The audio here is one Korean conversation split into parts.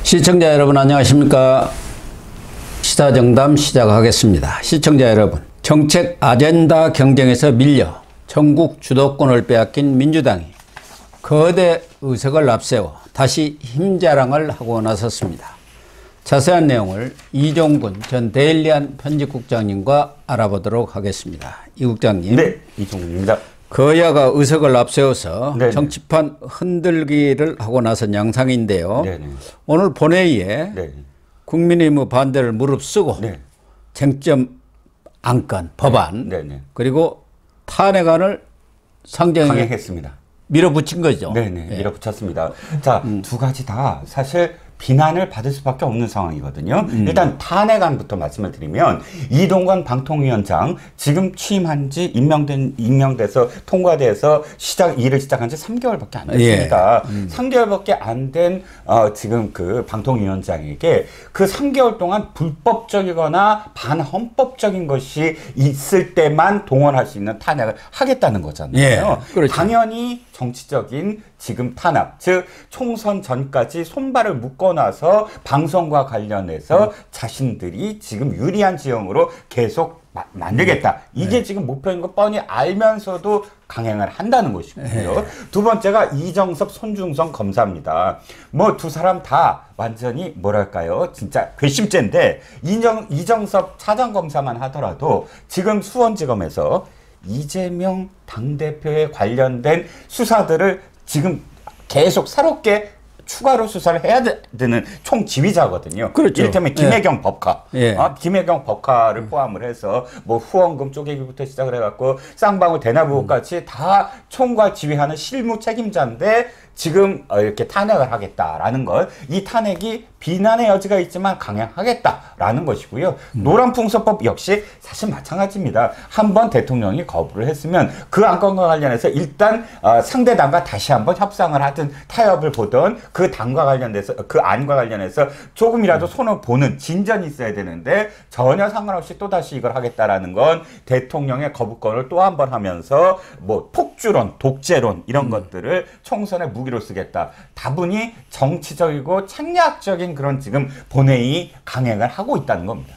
시청자 여러분 안녕하십니까. 시사정담 시작하겠습니다. 시청자 여러분, 정책 아젠다 경쟁에서 밀려 전국 주도권을 빼앗긴 민주당이 거대 의석을 앞세워 다시 힘자랑을 하고 나섰습니다. 자세한 내용을 이종근 전 데일리안 편집국장님과 알아보도록 하겠습니다. 이 국장님. 네, 이종근입니다. 거야가 의석을 앞세워서 네네. 정치판 흔들기를 하고 나선 양상인데요. 네네. 오늘 본회의에 네. 국민의힘의 반대를 무릅쓰고 네. 쟁점 안건, 법안, 네네. 그리고 탄핵안을 상정에 강행했습니다. 밀어붙인 거죠. 네네. 예. 밀어붙였습니다. 자, 두 가지 다 사실 비난을 받을 수밖에 없는 상황이거든요. 일단 탄핵안부터 말씀을 드리면 이동관 방통위원장 지금 취임한 지 임명돼서 통과돼서 일을 시작한 지 3개월밖에 안 됐습니다. 3개월밖에 안 된 지금 그 방통위원장에게 그 3개월 동안 불법적이거나 반헌법적인 것이 있을 때만 동원할 수 있는 탄핵을 하겠다는 거잖아요. 예, 그렇죠. 당연히 정치적인 지금 탄압, 즉 총선 전까지 손발을 묶어놔서 방송과 관련해서 자신들이 지금 유리한 지형으로 계속 만들겠다. 이게 지금 목표인 거 뻔히 알면서도 강행을 한다는 것이고요. 두 번째가 이정섭, 손중성 검사입니다. 뭐 두 사람 다 완전히 뭐랄까요, 진짜 괘씸죄인데 이정섭 차장검사만 하더라도 지금 수원지검에서 이재명 당대표에 관련된 수사들을 지금 계속 새롭게 추가로 수사를 해야 되는 총지휘자거든요. 그렇죠. 이를테면 김혜경 법카. 예. 김혜경 법카를 포함을 해서 뭐 후원금 쪼개기부터 시작을 해갖고 쌍방울 대나무까지 다 총괄 지휘하는 실무 책임자인데 지금 이렇게 탄핵을 하겠다라는 것. 이 탄핵이 비난의 여지가 있지만 강행하겠다라는 것이고요. 노란풍선법 역시 사실 마찬가지입니다. 한번 대통령이 거부를 했으면 그 안건과 관련해서 일단 상대 당과 다시 한번 협상을 하든 타협을 보든 그 당과 관련돼서 그 안과 관련해서 조금이라도 손을 보는 진전이 있어야 되는데 전혀 상관없이 또다시 이걸 하겠다라는 건 대통령의 거부권을 또 한 번 하면서 뭐 폭주론, 독재론 이런 것들을 총선에 무기로 쓰겠다. 다분히 정치적이고 책략적인 그런 지금 본회의 강행을 하고 있다는 겁니다.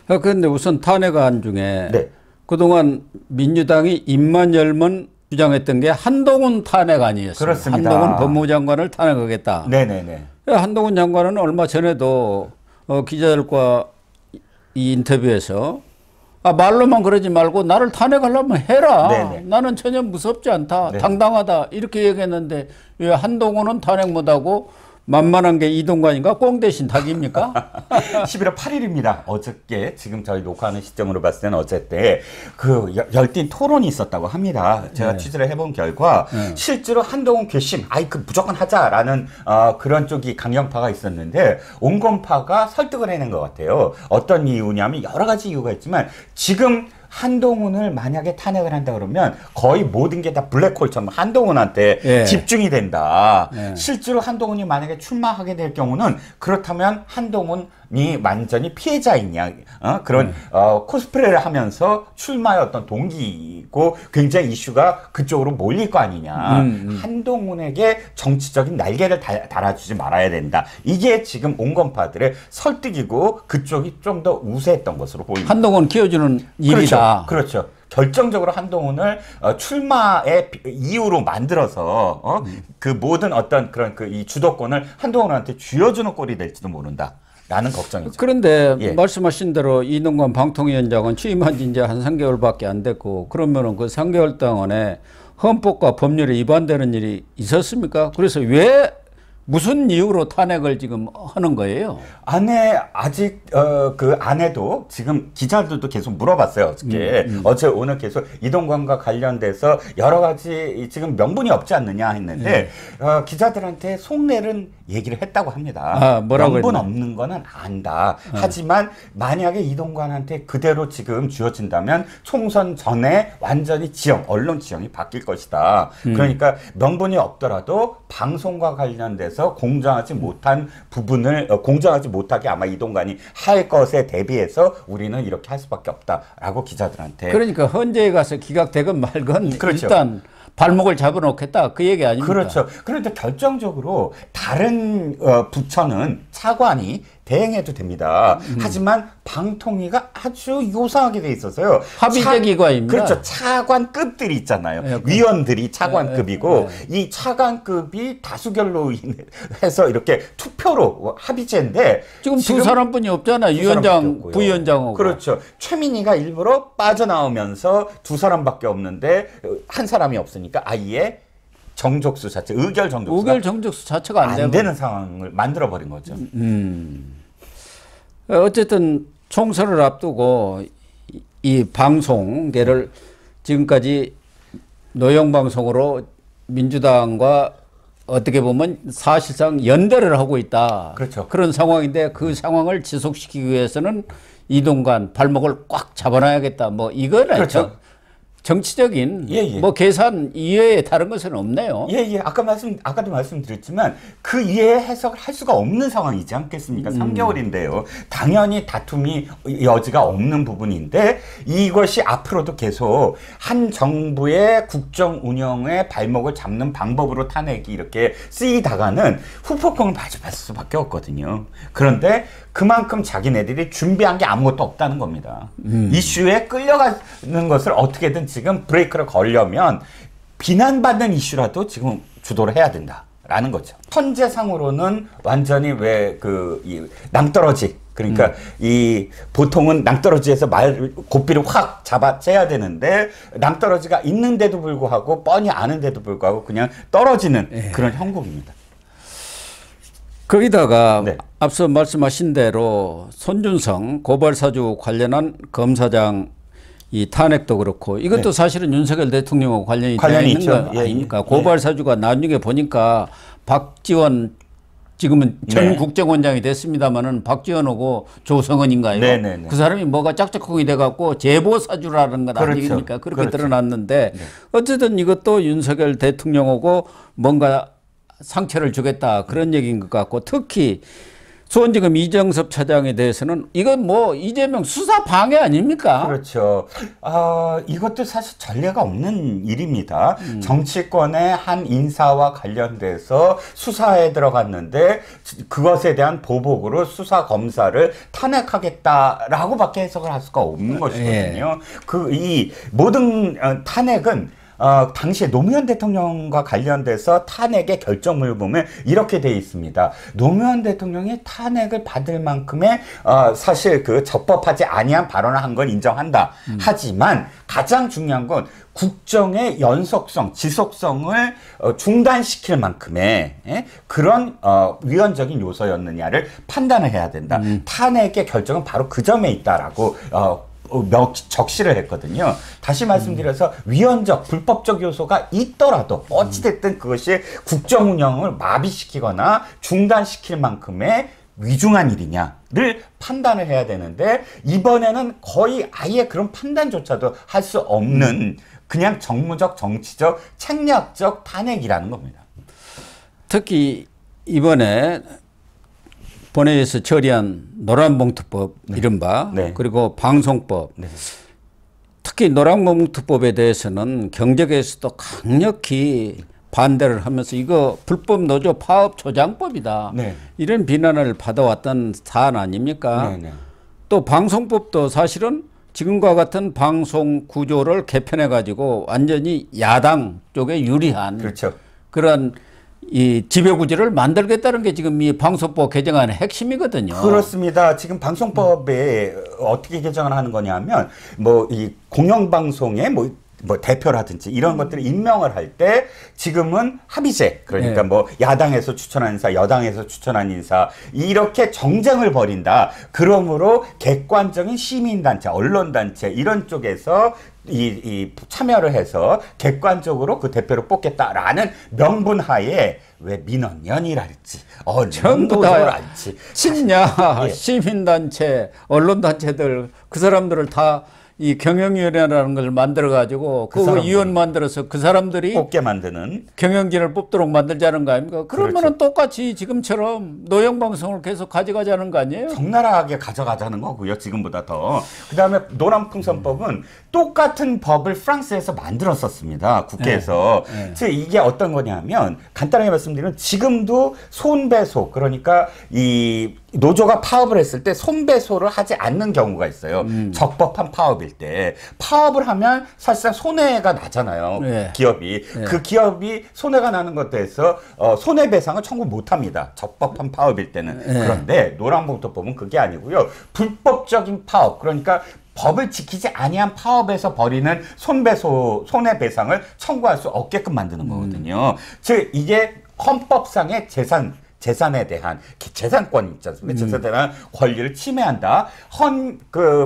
그런데 우선 탄핵안 중에 네. 그동안 민주당이 입만 열면 주장했던 게 한동훈 탄핵안이었어요. 그렇습니다. 한동훈 법무장관을 탄핵하겠다. 네네네. 한동훈 장관은 얼마 전에도 기자들과 이 인터뷰에서 말로만 그러지 말고 나를 탄핵하려면 해라. 네네. 나는 전혀 무섭지 않다. 네. 당당하다. 이렇게 얘기했는데 왜 한동훈은 탄핵 못하고 만만한 게 이동관인가? 꽁 대신 닭입니까? 11월 8일입니다. 어저께 지금 저희 녹화하는 시점으로 봤을 때는 어쨌든 그 열띤 토론이 있었다고 합니다. 제가 취재를 해본 결과 실제로 한동훈 괘씸, 그 무조건 하자라는 그런 쪽이 강경파가 있었는데 온건파가 설득을 해낸 것 같아요. 어떤 이유냐면 여러 가지 이유가 있지만 지금 한동훈을 만약에 탄핵을 한다 그러면 거의 모든 게 다 블랙홀처럼 한동훈한테 집중이 된다. 실제로 한동훈이 만약에 출마하게 될 경우는 그렇다면 한동훈이 완전히 피해자이냐 그런 코스프레를 하면서 출마의 어떤 동기이고 굉장히 이슈가 그쪽으로 몰릴 거 아니냐. 한동훈에게 정치적인 날개를 달아주지 말아야 된다. 이게 지금 온건파들의 설득이고 그쪽이 좀 더 우세했던 것으로 보입니다. 한동훈 키워주는 일이다. 그렇죠. 결정적으로 한동훈을 출마의 이유로 만들어서 그 모든 어떤 그런 그 이 주도권을 한동훈한테 쥐어주는 꼴이 될지도 모른다라는 걱정이죠. 그런데 말씀하신 대로 이동관 방통위원장은 취임한 지 이제 한 3개월밖에 안 됐고 그러면은 그 3개월 동안에 헌법과 법률에 위반되는 일이 있었습니까? 그래서 왜 무슨 이유로 탄핵을 지금 하는 거예요? 아직 그 안에도 지금 기자들도 계속 물어봤어요. 어제 오늘 계속 이동관과 관련돼서 여러 가지 지금 명분이 없지 않느냐 했는데 기자들한테 속내는 얘기를 했다고 합니다. 뭐라고 명분 했나? 없는 거는 안다. 하지만 만약에 이동관한테 그대로 지금 쥐어진다면 총선 전에 완전히 언론 지형이 바뀔 것이다. 그러니까 명분이 없더라도 방송과 관련돼서 공정하지 못한 부분을 공정하지 못하게 아마 이동관이 할 것에 대비해서 우리는 이렇게 할 수밖에 없다라고 기자들한테. 그러니까 헌재에 가서 기각되건 말건 그렇죠. 일단 발목을 잡아놓겠다 그 얘기 아닙니까? 그렇죠. 그런데 결정적으로 다른 부처는 차관이 대행해도 됩니다. 하지만 방통위가 아주 요상하게 돼 있어서요. 합의제 기관입니다. 그렇죠. 차관급들이 있잖아요. 네, 위원들이 차관급이고 네. 이 차관급이 다수결로 해서 이렇게 투표로 합의제인데 지금 두 사람뿐이 없잖아요. 위원장, 부위원장하고. 그렇죠. 최민희가 일부러 빠져나오면서 두 사람밖에 없는데 한 사람이 없으니까 아예 정족수 자체, 의결 정족수 자체가 안 되는 상황을 만들어 버린 거죠. 어쨌든 총선을 앞두고 이 방송계를 지금까지 노영방송으로 민주당과 어떻게 보면 사실상 연대를 하고 있다. 그렇죠. 그런 상황인데 그 상황을 지속시키기 위해서는 이동관 발목을 꽉 잡아놔야겠다. 뭐 이거는 그렇죠. 정치적인 예. 뭐 계산 이외에 다른 것은 없네요. 예. 아까도 말씀드렸지만 그 이외의 해석을 할 수가 없는 상황이지 않겠습니까? 3개월인데요. 당연히 다툼이 여지가 없는 부분인데 이것이 앞으로도 계속 한 정부의 국정 운영의 발목을 잡는 방법으로 탄핵이 이렇게 쓰이다가는 후폭풍을 받을 수밖에 없거든요. 그런데 그만큼 자기네들이 준비한 게 아무것도 없다는 겁니다. 이슈에 끌려가는 것을 어떻게든 지금 브레이크를 걸려면 비난받는 이슈라도 지금 주도를 해야 된다라는 거죠. 현재상으로는 완전히 이 낭떠러지, 그러니까 이 보통은 낭떠러지에서 고삐를 확 잡아채야 되는데 낭떠러지가 있는데도 불구하고 뻔히 아는데도 불구하고 그냥 떨어지는 그런 형국입니다. 거기다가 네. 앞서 말씀하신 대로 손준성 고발사주 관련한 검사장 이 탄핵도 그렇고 이것도 사실은 윤석열 대통령하고 관련이 있는 있죠. 거 아닙니까? 고발사주가 나중에 보니까 박지원 지금은 전 국정원장이 됐습니다마는 박지원하고 조성은인가요? 네네네. 그 사람이 뭐가 짝짝꿍이 돼갖고 제보사주라는 건 아닙니까? 그렇게 드러났는데 어쨌든 이것도 윤석열 대통령하고 뭔가 상처를 주겠다 그런 얘기인 것 같고 특히 수원지검 이정섭 차장에 대해서는 이건 뭐 이재명 수사 방해 아닙니까? 그렇죠. 이것도 사실 전례가 없는 일입니다. 정치권의 한 인사와 관련돼서 수사에 들어갔는데 그것에 대한 보복으로 수사 검사를 탄핵하겠다라고밖에 해석을 할 수가 없는 것이거든요. 이 모든 탄핵은 당시에 노무현 대통령과 관련돼서 탄핵의 결정을 보면 이렇게 돼 있습니다. 노무현 대통령이 탄핵을 받을 만큼의 사실 그 적법하지 아니한 발언을 한 건 인정한다. 하지만 가장 중요한 건 국정의 연속성, 지속성을 중단시킬 만큼의 그런 위헌적인 요소였느냐를 판단을 해야 된다. 탄핵의 결정은 바로 그 점에 있다라고 적시를 했거든요. 다시 말씀드려서 위헌적, 불법적 요소가 있더라도 어찌됐든 그것이 국정 운영을 마비시키거나 중단시킬 만큼의 위중한 일이냐를 판단을 해야 되는데 이번에는 거의 아예 그런 판단조차도 할 수 없는 그냥 정무적, 정치적, 책략적 탄핵이라는 겁니다. 특히 이번에 본회의에서 처리한 노란봉투법 이른바 그리고 방송법 특히 노란봉투법에 대해서는 경제계에서도 강력히 반대를 하면서 이거 불법 노조 파업 조장법이다 이런 비난을 받아왔던 사안 아닙니까? 또 방송법도 사실은 지금과 같은 방송 구조를 개편해 가지고 완전히 야당 쪽에 유리한 그런 이 지배구조를 만들겠다는 게 지금 이 방송법 개정안의 핵심이거든요. 그렇습니다. 지금 방송법에 어떻게 개정을 하는 거냐면 뭐 이 공영방송의 뭐 대표라든지 이런 것들을 임명을 할 때 지금은 합의제 그러니까 뭐 야당에서 추천한 인사, 여당에서 추천한 인사 이렇게 정쟁을 벌인다. 그러므로 객관적인 시민단체, 언론단체 이런 쪽에서 이 참여를 해서 객관적으로 그 대표를 뽑겠다라는 명분 하에 왜 민원연이랄지 언론노조랄지 친야 시민단체, 언론단체들 그 사람들을 다 이 경영위원회라는 걸 만들어 가지고 그 위원 만들어서 그 사람들이 뽑게 만드는 경영진을 뽑도록 만들자는 거 아닙니까? 그러면은 그렇죠. 똑같이 지금처럼 노영방송을 계속 가져가자는 거 아니에요? 적나라하게 가져가자는 거고요. 지금보다 더. 그다음에 노란풍선법은 똑같은 법을 프랑스에서 만들었었습니다. 국회에서. 네. 즉 이게 어떤 거냐면 간단하게 말씀드리면 지금도 손배소 그러니까 이 노조가 파업을 했을 때 손배소를 하지 않는 경우가 있어요. 적법한 파업일 때. 파업을 하면 사실상 손해가 나잖아요. 네. 기업이. 네. 그 기업이 손해가 나는 것에 대해서 손해배상을 청구 못합니다. 적법한 파업일 때는. 네. 그런데 노란봉투법은 그게 아니고요. 불법적인 파업 그러니까 법을 지키지 아니한 파업에서 벌이는 손해배상을 청구할 수 없게끔 만드는 거거든요. 즉 이게 헌법상의 재산에 대한 재산권 있지 않습니까? 재산에 대한 권리를 침해한다.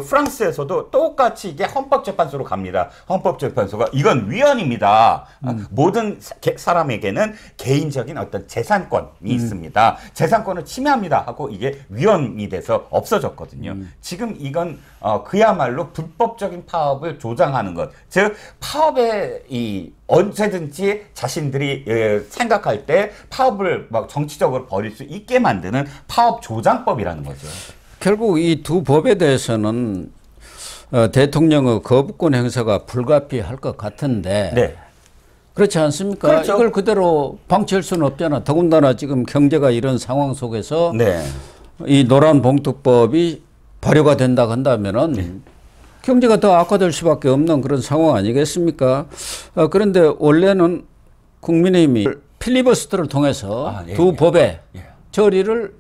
프랑스에서도 똑같이 이게 헌법재판소로 갑니다. 헌법재판소가 이건 위헌입니다. 모든 사람에게는 개인적인 어떤 재산권이 있습니다. 재산권을 침해합니다 하고 이게 위헌이 돼서 없어졌거든요. 지금 이건 그야말로 불법적인 파업을 조장하는 것. 즉 파업의 언제든지 자신들이 생각할 때 파업을 막 정치적으로 벌일 수 있게 만드는 파업 조장법이라는 거죠. 결국 이 두 법에 대해서는 대통령의 거부권 행사가 불가피할 것 같은데 네. 그렇지 않습니까? 그렇죠. 이걸 그대로 방치할 수는 없잖아. 더군다나 지금 경제가 이런 상황 속에서 네. 이 노란봉투법이 발효가 된다 한다면은 경제가 더 악화될 수밖에 없는 그런 상황 아니겠습니까? 그런데 원래는 국민의힘이 필리버스터를 통해서 두 법의 처리를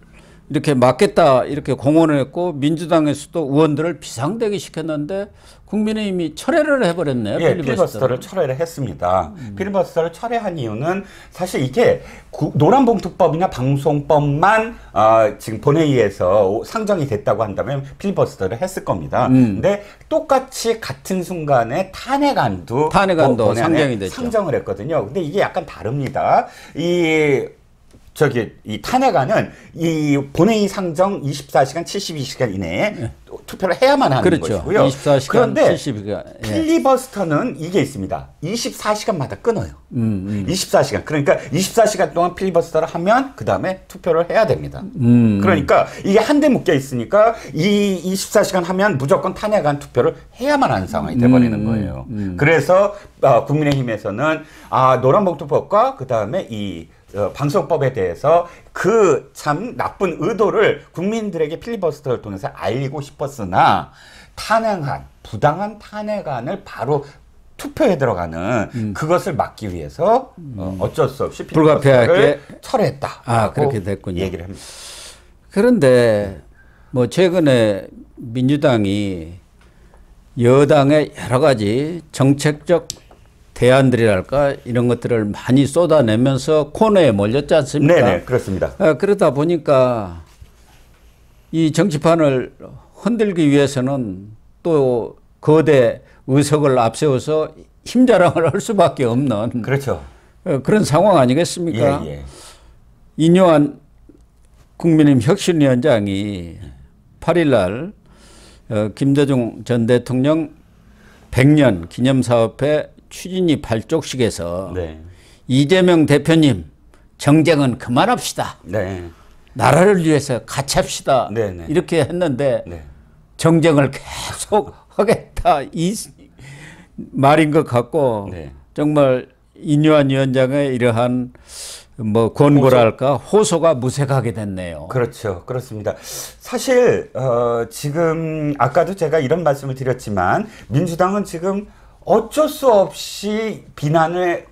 이렇게 막겠다 이렇게 공언했고 민주당에서도 의원들을 비상대기 시켰는데 국민의힘이 철회를 해버렸네요. 필리버스터를 철회를 했습니다. 필리버스터를 철회한 이유는 사실 이게 노란봉투법이나 방송법만 지금 본회의에서 상정이 됐다고 한다면 필리버스터를 했을 겁니다. 근데 똑같이 같은 순간에 탄핵안도 상정이 됐죠. 상정을 했거든요. 근데 이게 약간 다릅니다. 이 탄핵안은 이 본회의 상정 24시간, 72시간 이내에 투표를 해야만 하는 그렇죠. 것이고요. 24시간, 그런데 72시간. 필리버스터는 이게 있습니다. 24시간마다 끊어요. 24시간. 그러니까 24시간 동안 필리버스터를 하면 그 다음에 투표를 해야 됩니다. 그러니까 이게 한데 묶여 있으니까 이 24시간 하면 무조건 탄핵안 투표를 해야만 하는 상황이 돼버리는 거예요. 그래서 국민의힘에서는 노란봉투법과 그 다음에 방송법에 대해서 그 참 나쁜 의도를 국민들에게 필리버스터를 통해서 알리고 싶었으나 부당한 탄핵안을 바로 투표에 들어가는 그것을 막기 위해서 어쩔 수 없이 필리버스터를 철회했다. 그렇게 됐군요. 얘기를 합니다. 그런데 뭐 최근에 민주당이 여당의 여러 가지 정책적 대안들이랄까 이런 것들을 많이 쏟아내면서 코너에 몰렸지 않습니까? 네네, 그렇습니다. 그러다 보니까 이 정치판을 흔들기 위해서는 또 거대 의석을 앞세워서 힘자랑을 할 수밖에 없는 그렇죠. 그런 상황 아니겠습니까? 예. 이뇨한 국민의힘 혁신위원장이 8일 날 김대중 전 대통령 100년 기념사업회 추진위 발족식에서 이재명 대표님 정쟁은 그만합시다. 나라를 위해서 같이 합시다. 이렇게 했는데 정쟁을 계속 하겠다 이 말인 것 같고 정말 이뇨한 위원장의 이러한 뭐 권고랄까 호소가 무색하게 됐네요. 그렇죠. 그렇습니다. 사실 지금 아까도 제가 이런 말씀을 드렸지만 민주당은 지금 어쩔 수 없이 비난을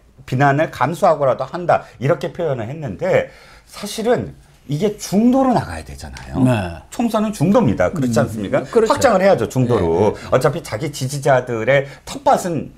감수하고라도 한다 이렇게 표현을 했는데 사실은 이게 중도로 나가야 되잖아요. 총선은 중도입니다. 그렇지 않습니까? 그렇죠. 확장을 해야죠. 중도로. 어차피 자기 지지자들의 텃밭은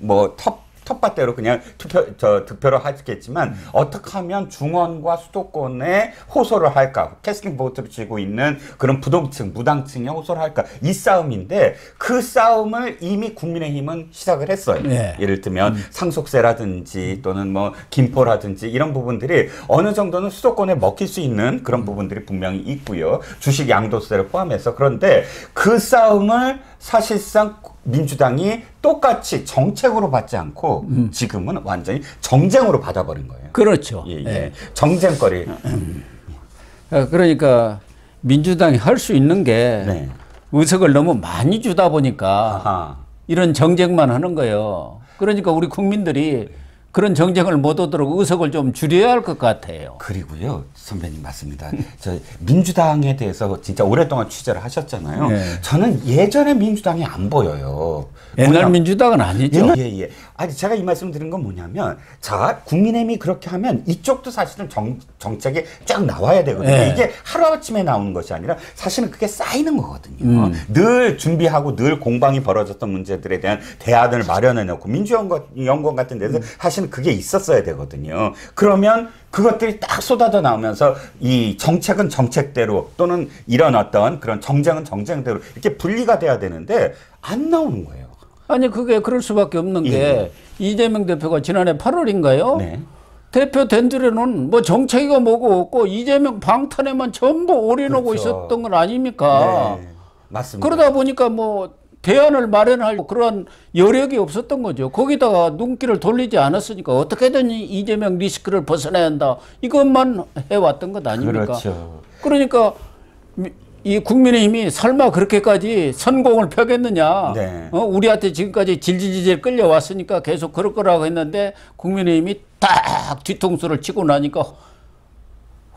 텃밭대로 그냥 득표를 하겠지만 어떻게 하면 중원과 수도권에 호소를 할까, 캐스팅 보트를 쥐고 있는 그런 부동층, 무당층에 호소를 할까, 이 싸움인데 그 싸움을 이미 국민의힘은 시작을 했어요. 예를 들면 상속세라든지 또는 뭐 김포라든지 이런 부분들이 어느 정도는 수도권에 먹힐 수 있는 그런 부분들이 분명히 있고요. 주식 양도세를 포함해서. 그런데 그 싸움을 사실상 민주당이 똑같이 정책으로 받지 않고 지금은 완전히 정쟁으로 받아버린 거예요. 그렇죠. 예, 예. 예. 정쟁거리. 그러니까 민주당이 할 수 있는 게 네. 의석을 너무 많이 주다 보니까 아하. 이런 정쟁만 하는 거예요. 그러니까 우리 국민들이 그런 정쟁을 못 오도록 의석을 좀 줄여야 할 것 같아요. 그리고요, 선배님 맞습니다. 저 민주당에 대해서 진짜 오랫동안 취재를 하셨잖아요. 네. 저는 예전에 민주당이 안 보여요. 옛날 민주당은 아니죠. 예, 예. 아니, 제가 이 말씀 드린 건 뭐냐면, 자, 국민의힘이 그렇게 하면 이쪽도 사실은 정책이 쫙 나와야 되거든요. 네. 이게 하루아침에 나오는 것이 아니라 사실은 그게 쌓이는 거거든요. 늘 준비하고 늘 공방이 벌어졌던 문제들에 대한 대안을 마련해 놓고 민주연구원 같은 데서 사실은 그게 있었어야 되거든요. 그러면 그것들이 딱 쏟아져 나오면서 이 정책은 정책대로 또는 이런 어떤 그런 정쟁은 정쟁대로 이렇게 분리가 돼야 되는데 안 나오는 거예요. 아니 그게 그럴 수밖에 없는 게 예. 이재명 대표가 지난해 8월인가요? 네. 대표 된 뒤로는 뭐 정책이가 뭐고 없고 이재명 방탄에만 전부 올인하고 그렇죠. 있었던 건 아닙니까? 네. 맞습니다. 그러다 보니까 뭐 대안을 마련할 그런 여력이 없었던 거죠. 거기다가 눈길을 돌리지 않았으니까 어떻게든 이재명 리스크를 벗어나야 한다. 이것만 해왔던 것 아닙니까? 그렇죠. 그러니까 이 국민의힘이 설마 그렇게까지 선공을 펴겠느냐. 네. 우리한테 지금까지 질질질 끌려왔으니까 계속 그럴 거라고 했는데 국민의힘이 딱 뒤통수를 치고 나니까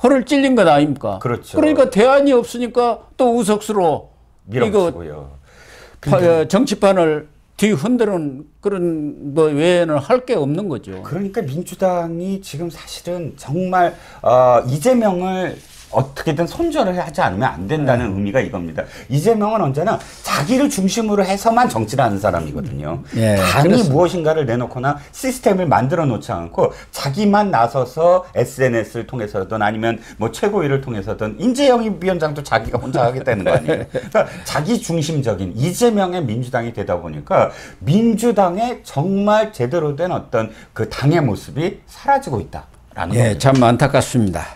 허를 찔린 것 아닙니까? 그렇죠. 그러니까 대안이 없으니까 또 우석수로 밀어붙이고요. 정치판을 뒤흔드는 그런 뭐 외에는 할 게 없는 거죠. 그러니까 민주당이 지금 사실은 정말 이재명을 어떻게든 손절을 하지 않으면 안 된다는 의미가 이겁니다. 이재명은 언제나 자기를 중심으로 해서만 정치를 하는 사람이거든요. 예, 당이 그렇습니다. 무엇인가를 내놓거나 시스템을 만들어 놓지 않고 자기만 나서서 SNS를 통해서든 아니면 뭐 최고위를 통해서든 인재영입위원장도 자기가 혼자 하겠다는 거 아니에요. 그러니까 자기 중심적인 이재명의 민주당이 되다 보니까 민주당의 정말 제대로 된 어떤 그 당의 모습이 사라지고 있다라는 예, 겁니다. 참 안타깝습니다.